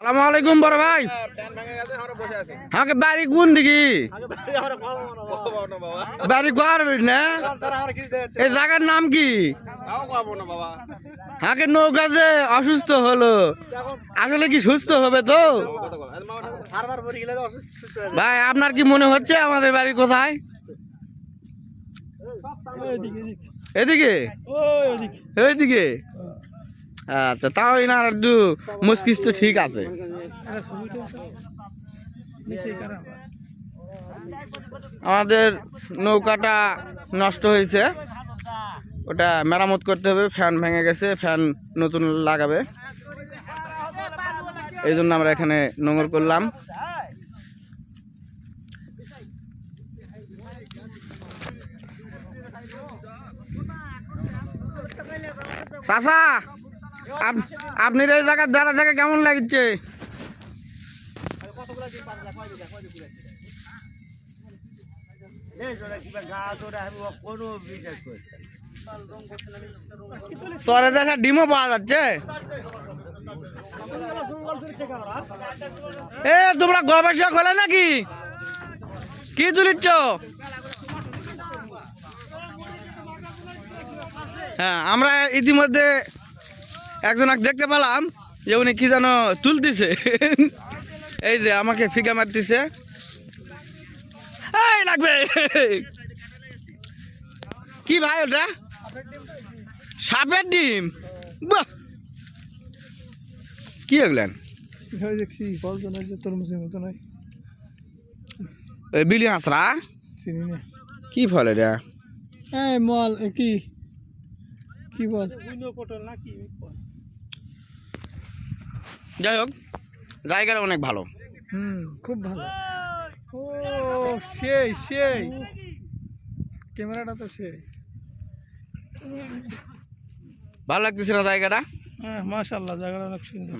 আসসালামু আলাইকুম বড় ভাই। আমাকে বাড়ি কোন দিকে? বাড়ি কোয়ারবেন না? এই জায়গার নাম কি? হাকে নৌকা যে অসুস্থ হলো, আসলে কি সুস্থ হবে তো? ভাই আপনার কি মনে হচ্ছে আমাদের বাড়ি কোথায়? এদিকে এইদিকে। আচ্ছা, তাও না একটু মস্তিষ্ক ঠিক আছে। আমাদের নৌকাটা নষ্ট হয়েছে, ওটা মেরামত করতে হবে। ফ্যান ভেঙে গেছে, ফ্যান নতুন লাগাবে, এই জন্য আমরা এখানে নোঙর করলাম। চাচা, আপনার এই জায়গার দ্বারা জায়গা কেমন লাগছে? সরে দেখা ডিমও পাওয়া যাচ্ছে। এ তোমরা গবেষক হলে নাকি? কি তুলিচ্ছ? হ্যাঁ, আমরা ইতিমধ্যে একজনকে দেখতে পেলাম যে উনি কি যেন তুলতেছে। এই যে আমাকে ফিকা মারতেছে। এই লাগবে কি ভাই ওটা? সাপের ডিম? বাহ, কি এগুলেন? দেখছি তরমুজের মতো নয়, বিলি হাঁসরা চিনি না কি ফল এটা? এই মল কি কি বল? যাই হোক, জায়গাটা অনেক ভালো। খুব ভালো। ও সেই সেই ক্যামেরাটা তো সেই ভালো লাগতেছে না জায়গাটা? হ্যাঁ, মাশাআল্লাহ, জায়গাটা অনেক সুন্দর।